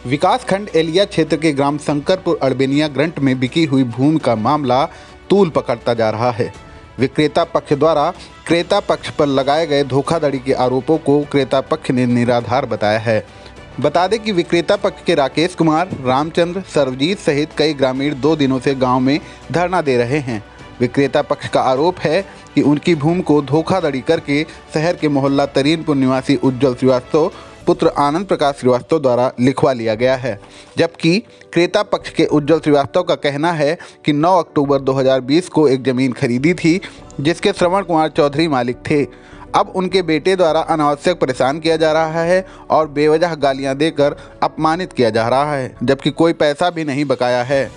विकासखंड एलिया क्षेत्र के ग्राम शंकरपुर अड़बेनिया ग्रंट में बिकी हुई भूमि का मामला तूल पकड़ता जा रहा है। विक्रेता पक्ष द्वारा क्रेता पक्ष पर लगाए गए धोखाधड़ी के आरोपों को क्रेता पक्ष ने निराधार बताया है। बता दें कि विक्रेता पक्ष के राकेश कुमार, रामचंद्र, सर्वजीत सहित कई ग्रामीण 2 दिनों से गांव में धरना दे रहे हैं। विक्रेता पक्ष का आरोप है कि उनकी भूमि को धोखाधड़ी करके शहर के मोहल्ला तरीनपुर निवासी उज्जवल श्रीवास्तव पुत्र आनंद प्रकाश श्रीवास्तव द्वारा लिखवा लिया गया है, जबकि क्रेता पक्ष के उज्जवल श्रीवास्तव का कहना है कि 9 अक्टूबर 2020 को एक ज़मीन खरीदी थी जिसके श्रवण कुमार चौधरी मालिक थे। अब उनके बेटे द्वारा अनावश्यक परेशान किया जा रहा है और बेवजह गालियां देकर अपमानित किया जा रहा है, जबकि कोई पैसा भी नहीं बकाया है।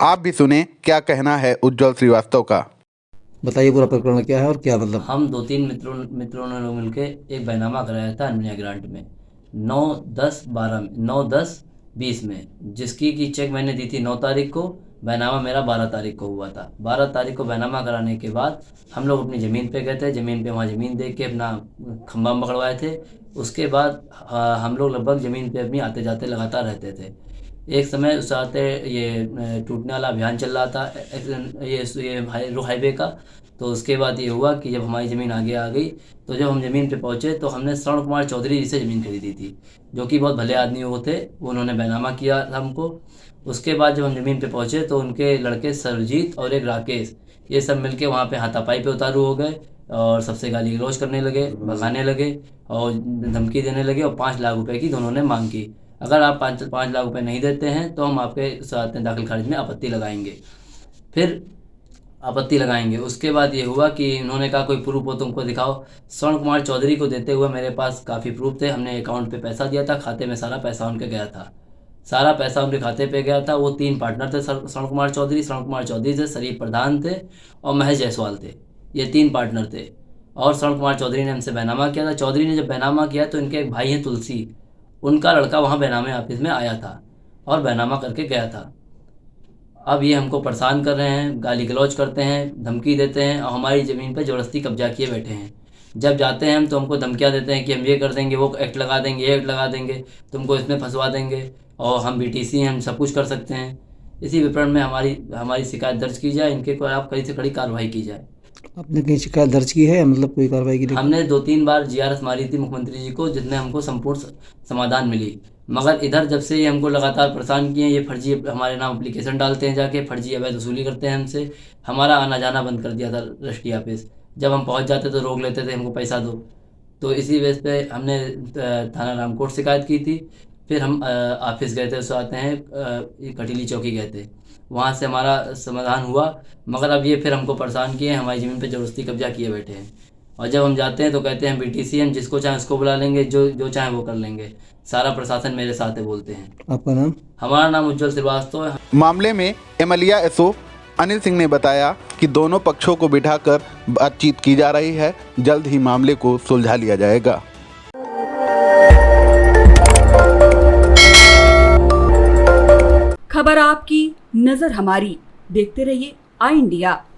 आप भी सुने क्या कहना है उज्जवल श्रीवास्तव का। बताइए पूरा प्रकरण क्या है और क्या मतलब। हम 2-3 मित्रों ने लोग मिलके एक बैनामा कराया था अनमोनिया ग्रांट में 9/10/20 में, जिसकी की चेक मैंने दी थी 9 तारीख को। बैनामा मेरा 12 तारीख को हुआ था। 12 तारीख को बैनामा कराने के बाद हम लोग अपनी ज़मीन पे गए थे। ज़मीन पे वहाँ ज़मीन देख के अपना खंभा पकड़वाए थे। उसके बाद हम लोग लगभग ज़मीन पे अपनी आते जाते लगातार रहते थे। एक समय उस आते ये टूटने वाला अभियान चल रहा था ये हाईवे का। तो उसके बाद ये हुआ कि जब हमारी ज़मीन आगे आ गई तो जब हम ज़मीन पे पहुँचे तो हमने श्रवण कुमार चौधरी जी से ज़मीन खरीदी थी, जो कि बहुत भले आदमी वो थे। उन्होंने बैनामा किया था हमको। उसके बाद जब हम ज़मीन पे पहुँचे तो उनके लड़के सर्वजीत और एक राकेश, ये सब मिलके वहाँ पे हाथापाई पे उतारू हो गए और सबसे गाली गलौज करने लगे, भगाने लगे और धमकी देने लगे और 5 लाख रुपए की दोनों ने मांग की। अगर आप 5 लाख रुपए नहीं देते हैं तो हम आपके साथ दाखिल खारिज में आपत्ति लगाएंगे। फिर आपत्ति लगाएंगे। उसके बाद ये हुआ कि उन्होंने कहा कोई प्रूफ हो तुमको दिखाओ। श्रवण कुमार चौधरी को देते हुए मेरे पास काफ़ी प्रूफ थे। हमने अकाउंट पे पैसा दिया था, खाते में सारा पैसा उनके गया था। सारा पैसा उनके खाते पे गया था। वो 3 पार्टनर थे श्रवण कुमार चौधरी थे, शरीफ प्रधान थे और महेश जायसवाल थे। ये 3 पार्टनर थे और श्रवण कुमार चौधरी ने हमसे बैनामा किया था। चौधरी ने जब बैनामा किया तो इनके एक भाई हैं तुलसी, उनका लड़का वहाँ बैनामे ऑफिस में आया था और बैनामा करके गया था। अब ये हमको परेशान कर रहे हैं, गाली गलौज करते हैं, धमकी देते हैं और हमारी ज़मीन पर ज़बरदस्ती कब्जा किए बैठे हैं। जब जाते हैं हम तो हमको धमकियाँ देते हैं कि हम ये कर देंगे, वो एक्ट लगा देंगे, ये एक्ट लगा देंगे, तुमको इसमें फंसवा देंगे और हम BTC हैं, हम सब कुछ कर सकते हैं। इसी विवरण में हमारी शिकायत दर्ज की जाए, इनके को आप कड़ी से कड़ी कार्रवाई की जाए। आपने कहीं शिकायत दर्ज की है, मतलब कोई कार्रवाई की? हमने 2-3 बार GRS मारी थी मुख्यमंत्री जी को, जिसमें हमको संपूर्ण समाधान मिली। मगर इधर जब से ये हमको लगातार परेशान किए, ये फर्जी हमारे नाम एप्लीकेशन डालते हैं, जाके फर्जी अवैध वसूली करते हैं हमसे। हमारा आना जाना बंद कर दिया था रजिस्ट्री ऑफिस। जब हम पहुंच जाते तो रोक लेते थे, हमको पैसा दो। तो इसी बेस पे हमने थाना रामकोट शिकायत की थी। फिर हम ऑफिस गए थे, उस आते हैं कटीली चौकी गए थे, वहाँ से हमारा समाधान हुआ। मगर अब ये फिर हमको परेशान किए, हमारी ज़मीन पे ज़बरदस्ती कब्जा किए बैठे हैं। और जब हम जाते हैं तो कहते हैं BTC हम जिसको चाहें उसको बुला लेंगे, जो चाहें वो कर लेंगे। सारा प्रशासन मेरे साथ है बोलते हैं। आपका नाम? हमारा नाम उज्जवल श्रीवास्तव है। मामले में एमएलए SO अनिल सिंह ने बताया कि दोनों पक्षों को बिठाकर बातचीत की जा रही है, जल्द ही मामले को सुलझा लिया जाएगा। खबर आपकी, नजर हमारी। देखते रहिए आई इंडिया।